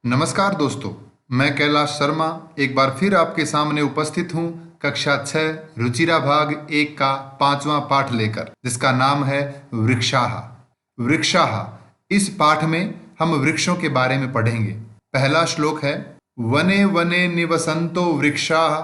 नमस्कार दोस्तों, मैं कैलाश शर्मा एक बार फिर आपके सामने उपस्थित हूँ कक्षा 6 रुचिरा भाग 1 का 5वां पाठ लेकर, जिसका नाम है वृक्षाः। वृक्षाः इस पाठ में हम वृक्षों के बारे में पढ़ेंगे। पहला श्लोक है, वने वने निवसन्तो वृक्षाः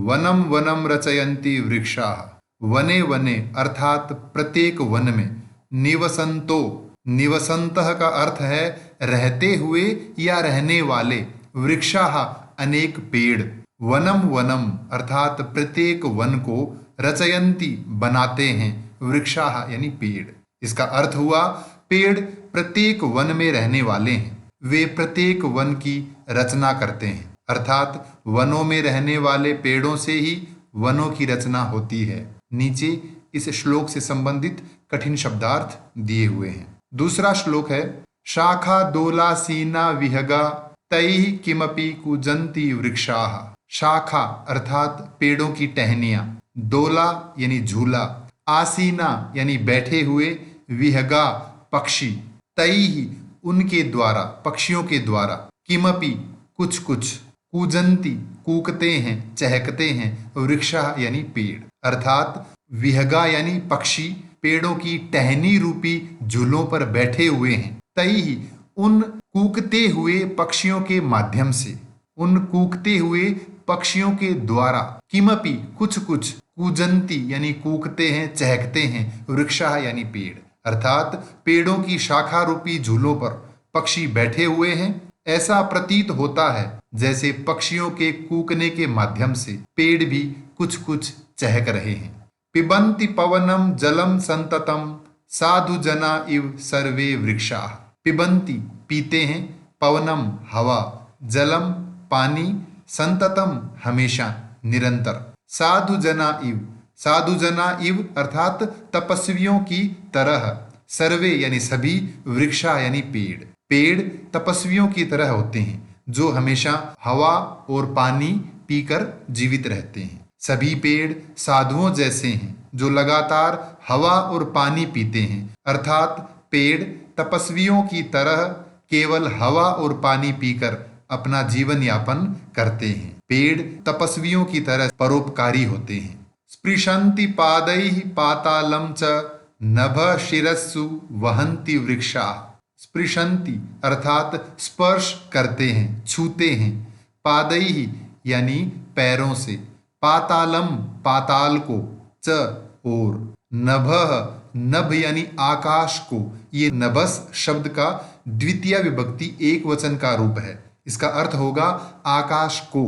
वनम वनम रचयन्ति वृक्षाः। वने वने अर्थात प्रत्येक वन में, निवसन्तो, निवसन्तः का अर्थ है रहते हुए या रहने वाले, वृक्षाः अनेक पेड़, वनम वनम अर्थात प्रत्येक वन को, रचयन्ति बनाते हैं, वृक्षाः यानी पेड़। इसका अर्थ हुआ पेड़ प्रत्येक वन में रहने वाले हैं, वे प्रत्येक वन की रचना करते हैं, अर्थात वनों में रहने वाले पेड़ों से ही वनों की रचना होती है। नीचे इस श्लोक से संबंधित कठिन शब्दार्थ दिए हुए हैं। दूसरा श्लोक है, शाखा दोला सीना विहगा तैः किमपि कूजन्ति वृक्षाः। शाखा अर्थात पेड़ों की टहनियां, दोला यानी झूला, आसीना यानी बैठे हुए, विहगा पक्षी, तैः उनके द्वारा, पक्षियों के द्वारा, किमपि कुछ कुछ, कूजन्ति कूकते हैं, चहकते हैं, वृक्षाः यानी पेड़, अर्थात विहगा यानी पक्षी पेड़ों की टहनी रूपी झूलों पर बैठे हुए हैं। तैः उन कूकते हुए पक्षियों के माध्यम से, उन कूकते हुए पक्षियों के द्वारा, किमपि कुछ कुछ, कूजन्ति यानी कूकते हैं, चहकते हैं, वृक्षाः यानी पेड़, अर्थात पेड़ों की शाखा रूपी झूलों पर पक्षी बैठे हुए हैं। ऐसा प्रतीत होता है जैसे पक्षियों के कूकने के माध्यम से पेड़ भी कुछ कुछ चहक रहे हैं। पिबन्ति पवनम जलम संततम साधु जना इव सर्वे वृक्षाः। पिबन्ति पीते हैं, पवनम हवा, जलम पानी, संततम हमेशा, निरंतर, साधु जना इव, साधु जना इव अर्थात तपस्वियों की तरह, सर्वे यानी सभी, वृक्षा यानी पेड़, पेड़ तपस्वियों की तरह होते हैं जो हमेशा हवा और पानी पीकर जीवित रहते हैं। सभी पेड़ साधुओं जैसे हैं जो लगातार हवा और पानी पीते हैं, अर्थात पेड़ तपस्वियों की तरह केवल हवा और पानी पीकर अपना जीवन यापन करते हैं। पेड़ तपस्वियों की तरह परोपकारी होते हैं। स्पृशन्ति पादैः पातालं च नभ शिरस्सु वहन्ति वृक्षाः। स्पृशन्ति अर्थात स्पर्श करते हैं, छूते हैं, पादैः यानी पैरों से, पातालम पाताल को, च और, नभः नभ यानी आकाश को। ये नभस शब्द का द्वितीय विभक्ति एक वचन का रूप है। इसका अर्थ होगा आकाश को।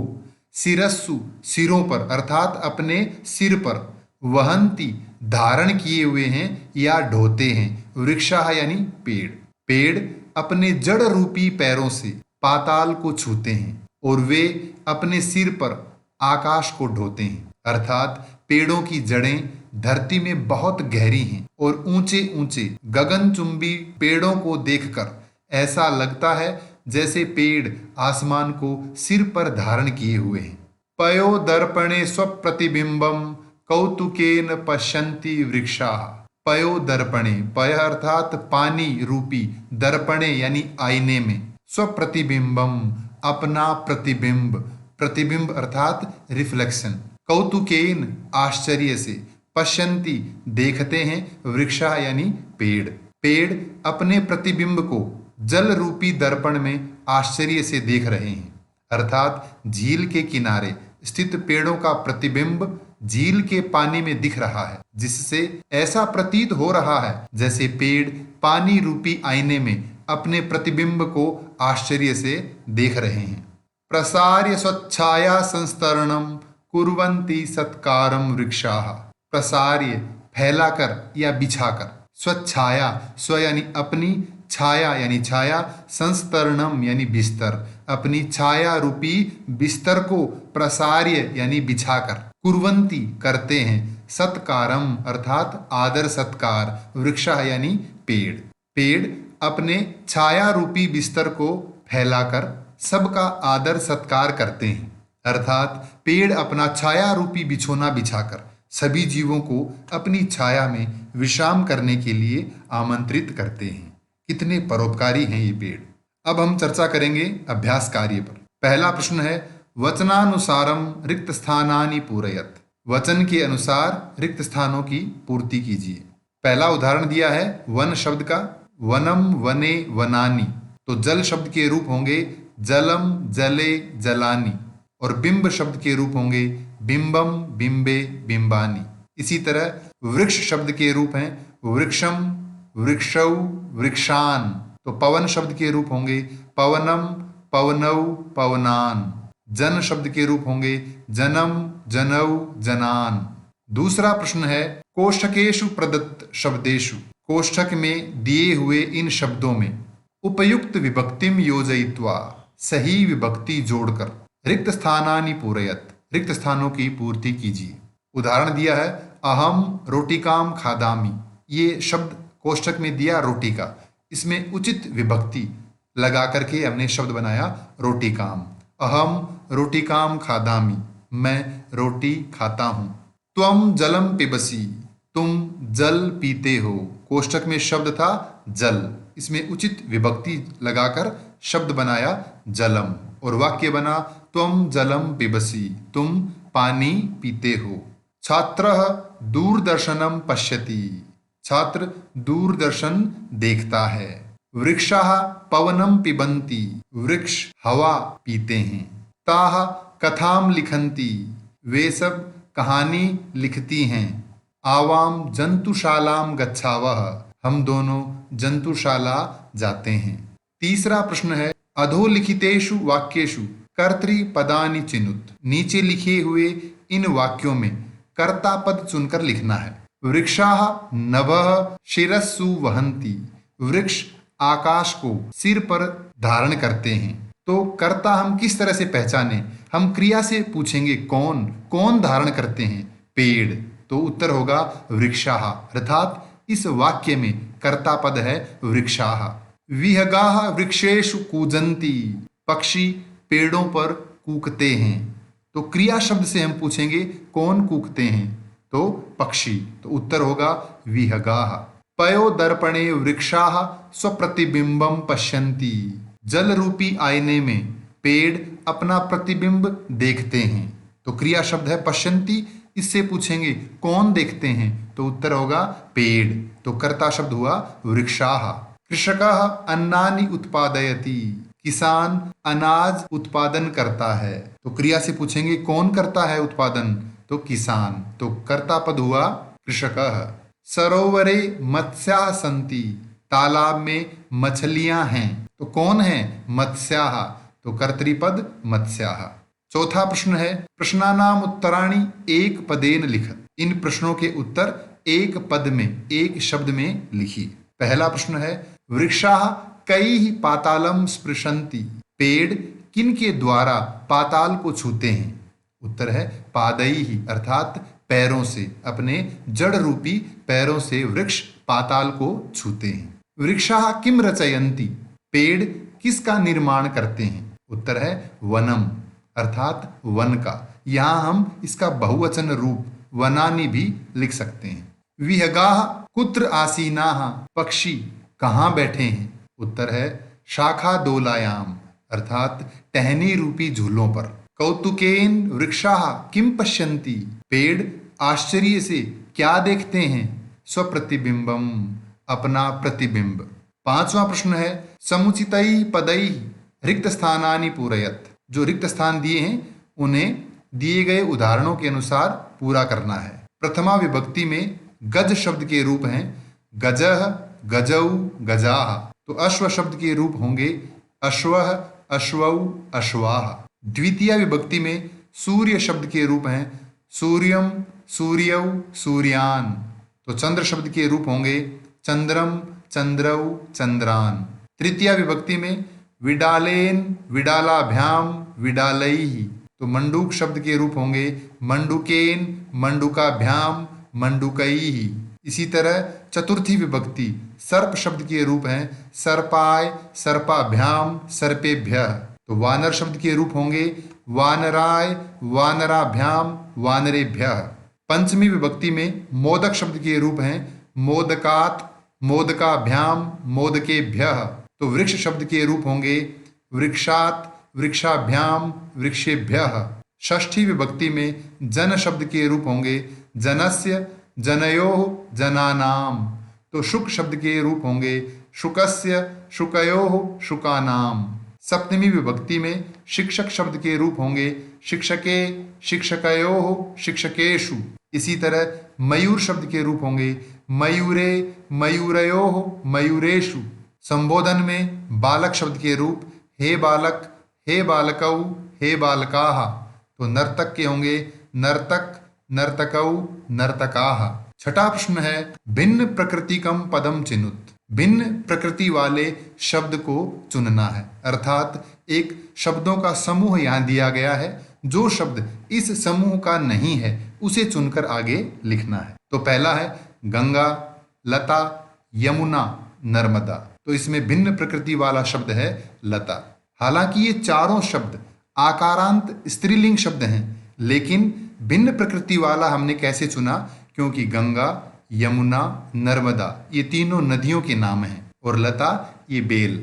शिरस्सु सिरों पर अर्थात अपने सिर पर, वहंती धारण किए हुए हैं या ढोते हैं, वृक्षाः यानी पेड़, पेड़ अपने जड़ रूपी पैरों से पाताल को छूते हैं और वे अपने सिर पर आकाश को ढोते हैं, अर्थात पेड़ों की जड़ें धरती में बहुत गहरी हैं और ऊंचे ऊंचे गगनचुंबी पेड़ों को देखकर ऐसा लगता है जैसे पेड़ आसमान को सिर पर धारण किए हुए हैं। पयो दर्पणे स्वप्रतिबिंबम कौतुकेन पश्यन्ति वृक्षाः। पयो दर्पणे, पय अर्थात पानी रूपी, दर्पणे यानी आईने में, स्वप्रतिबिंबम अपना प्रतिबिंब, प्रतिबिंब अर्थात रिफ्लेक्शन, कौतुकेन आश्चर्य से, पश्यन्ति देखते हैं, वृक्षाः यानी पेड़, पेड़ अपने प्रतिबिंब को जल रूपी दर्पण में आश्चर्य से देख रहे हैं, अर्थात झील के किनारे स्थित पेड़ों का प्रतिबिंब झील के पानी में दिख रहा है, जिससे ऐसा प्रतीत हो रहा है जैसे पेड़ पानी रूपी आईने में अपने प्रतिबिंब को आश्चर्य से देख रहे हैं। प्रसार्य स्वच्छाया संस्तरणम कुर्वन्ति सत्कारम वृक्षाः। प्रसार्य फैलाकर या बिछाकर, स्वच्छाया स्व यानी अपनी, छाया यानी छाया, संस्तरणम यानी बिस्तर, अपनी छाया रूपी बिस्तर को प्रसार्य यानी बिछाकर, कुर्वन्ति करते हैं, सत्कारम अर्थात आदर सत्कार, वृक्षाः यानी पेड़, पेड़ अपने छाया रूपी बिस्तर को फैलाकर सबका आदर सत्कार करते हैं, अर्थात पेड़ अपना छाया रूपी बिछोना बिछाकर सभी जीवों को अपनी छाया में विश्राम करने के लिए आमंत्रित करते हैं। कितने परोपकारी हैं ये पेड़। अब हम चर्चा करेंगे अभ्यास कार्य पर। पहला प्रश्न है वचनानुसारम रिक्त स्थानानि पूरयत। वचन के अनुसार रिक्त स्थानों की पूर्ति कीजिए। पहला उदाहरण दिया है वन शब्द का, वनम वने वनानि, तो जल शब्द के रूप होंगे जलम जले जलानि, और बिंब शब्द के रूप होंगे बिंबम बिंबे बिंबानि। इसी तरह वृक्ष शब्द के रूप हैं वृक्षम वृक्षौ वृक्षान, तो पवन शब्द के रूप होंगे पवनम पवनौ पवनान। जन शब्द के रूप होंगे जनम जनौ जनान। दूसरा प्रश्न है कोष्ठकेषु प्रदत्त शब्देषु, कोष्ठक में दिए हुए इन शब्दों में उपयुक्त विभक्तिम योजयित्वा, सही विभक्ति जोड़कर रिक्त स्थानानि पूरयत, रिक्त स्थानों की पूर्ति कीजिए। उदाहरण दिया है अहम रोटिकाम खादामी। ये शब्द कोष्ठक में दिया रोटिका, इसमें उचित विभक्ति लगा करके हमने शब्द बनाया रोटिकाम। अहम रोटिकाम खादामी, मैं रोटी खाता हूं। त्वम जलम पिबसी, तुम जल पीते हो। कोष्ठक में शब्द था जल, इसमें उचित विभक्ति लगाकर शब्द बनाया जलम, और वाक्य बना त्वम जलम पिबसी, तुम पानी पीते हो। छात्रः दूरदर्शनम पश्यति, छात्र दूरदर्शन देखता है। वृक्षाः पवनम पिबन्ति, वृक्ष हवा पीते हैं। ताः कथाम लिखन्ति, वे सब कहानी लिखती हैं। आवाम जंतुशालाम गच्छावः, हम दोनों जंतुशाला जाते हैं। तीसरा प्रश्न है अधोलिखितेषु वाक्येषु कर्तृपदानि चिनुत। नीचे लिखे हुए इन वाक्यों में कर्ता पद चुनकर लिखना है। वृक्षाः नभः शिरस्सु वहन्ति, वृक्ष आकाश को सिर पर धारण करते हैं। तो कर्ता हम किस तरह से पहचाने? हम क्रिया से पूछेंगे कौन, कौन धारण करते हैं? पेड़, तो उत्तर होगा वृक्षाः, अर्थात इस वाक्य में कर्ता पद है वृक्षाः। विहगाः वृक्षेषु कूजन्ति, पक्षी पेड़ों पर कूकते हैं। तो क्रिया शब्द से हम पूछेंगे कौन कूकते हैं? तो पक्षी, तो उत्तर होगा विहगाः। पयो दर्पणे वृक्षाः स्वप्रतिबिंबम पश्यन्ति, जल रूपी आईने में पेड़ अपना प्रतिबिंब देखते हैं। तो क्रिया शब्द है पश्यन्ति, इससे पूछेंगे कौन देखते हैं? तो उत्तर होगा पेड़, तो कर्ता शब्द हुआ वृक्षाः। कृषकः अन्नानि उत्पादयति, किसान अनाज उत्पादन करता है। तो क्रिया से पूछेंगे कौन करता है उत्पादन? तो किसान, तो कर्ता पद हुआ कृषकः। सरोवरे मत्स्याः सन्ति, तालाब में मछलियां हैं। तो कौन है? मत्स्याः, तो कर्तृपद मत्स्याः। चौथा प्रश्न है प्रश्नानाम उत्तराणि एक पदेन लिखत। इन प्रश्नों के उत्तर एक पद में, एक शब्द में लिखिए। पहला प्रश्न है वृक्षाः कैः पातालम स्पृशन्ति, पेड़ किन के द्वारा पाताल को छूते हैं? उत्तर है पादैहि, अर्थात पैरों से, अपने जड़ रूपी पैरों से वृक्ष पाताल को छूते हैं। वृक्षाः किम रचयन्ति, पेड़ किसका निर्माण करते हैं? उत्तर है वनम, अर्थात वन का। यहाँ हम इसका बहुवचन रूप वनानि भी लिख सकते हैं। विहगाः कुत्र आसीनाः, पक्षी कहाँ बैठे हैं? उत्तर है शाखा दोलायाम, अर्थात टहनी रूपी झूलों पर। कौतुकेन वृक्षाः किम पश्यन्ति, पेड़ आश्चर्य से क्या देखते हैं? स्वप्रतिबिंबम, अपना प्रतिबिंब। पांचवा प्रश्न है समुचितै पदै रिक्त स्थानानि पूरयत। जो रिक्त स्थान दिए हैं उन्हें दिए गए उदाहरणों के अनुसार पूरा करना है। प्रथमा विभक्ति में गज शब्द के रूप हैं गजः गजौ गजाः, तो अश्व शब्द के रूप होंगे अश्वः अश्वौ अश्वाः। द्वितीय विभक्ति में सूर्य शब्द के रूप हैं सूर्यम सूर्यौ सूर्यान, तो चंद्र शब्द के रूप होंगे चंद्रम चंद्रौ चंद्रान। तृतीय विभक्ति में विडालेन विडालाभ्याम विडालैः, तो मंडूक शब्द के रूप होंगे मंडुकेन मंडुकाभ्याम मंडुकैः। इसी तरह चतुर्थी विभक्ति सर्प शब्द के रूप हैं सर्पाय सर्पाभ्याम सर्पेभ्यः, तो वानर शब्द के रूप होंगे वानराय वानराभ्याम वानरेभ्यः। पंचमी विभक्ति में मोदक शब्द के रूप हैं मोदकात् मोदकाभ्याम मोदकेभ्यः, तो वृक्ष शब्द के रूप होंगे वृक्षात, वृक्षाभ्याम, वृक्षेभ्यः। षष्ठी विभक्ति में जन शब्द के रूप होंगे जनस्य, जनयोः, जनानाम। तो शुक शब्द के रूप होंगे शुकस्य, शुकयोः, शुकानाम। सप्तमी विभक्ति में शिक्षक शब्द के रूप होंगे शिक्षके, शिक्षकयोः, शिक्षकेषु। इसी तरह मयूर शब्द के रूप होंगे मयूरे, मयूरयोः, मयूरेषु। संबोधन में बालक शब्द के रूप हे बालक, हे बालकौ, हे बालकाः। तो नर्तक के होंगे नर्तक, नर्तकौ, नर्तकाः। छठा प्रश्न है भिन्न प्रकृतिकम पदम चिनुत। भिन्न प्रकृति वाले शब्द को चुनना है, अर्थात एक शब्दों का समूह यहाँ दिया गया है, जो शब्द इस समूह का नहीं है उसे चुनकर आगे लिखना है। तो पहला है गंगा, लता, यमुना, नर्मदा। तो इसमें भिन्न प्रकृति वाला शब्द है लता। हालांकि ये चारों शब्द आकारांत स्त्रीलिंग शब्द हैं, लेकिन भिन्न प्रकृति वाला हमने कैसे चुना? क्योंकि गंगा, यमुना, नर्मदा ये तीनों नदियों के नाम हैं और लता ये बेल,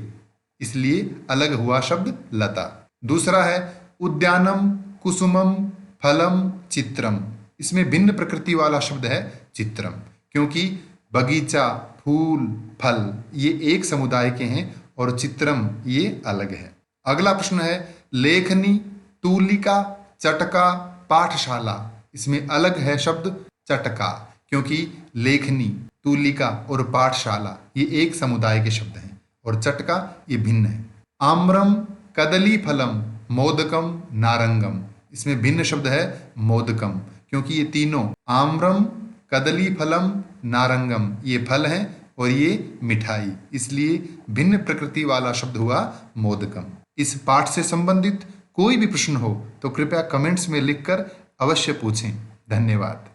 इसलिए अलग हुआ शब्द लता। दूसरा है उद्यानम, कुसुमम, फलम, चित्रम। इसमें भिन्न प्रकृति वाला शब्द है चित्रम, क्योंकि बगीचा, फूल, फल ये एक समुदाय के हैं और चित्रम ये अलग है। अगला प्रश्न है लेखनी, तूलिका, चटका, पाठशाला। इसमें अलग है शब्द चटका, क्योंकि लेखनी, तूलिका और पाठशाला ये एक समुदाय के शब्द हैं और चटका ये भिन्न है। आम्रम, कदली फलम, मोदकम, नारंगम। इसमें भिन्न शब्द है मोदकम, क्योंकि ये तीनों आम्रम, कदली फलम, नारंगम ये फल हैं और ये मिठाई, इसलिए भिन्न प्रकृति वाला शब्द हुआ मोदकम। इस पाठ से संबंधित कोई भी प्रश्न हो तो कृपया कमेंट्स में लिखकर अवश्य पूछें। धन्यवाद।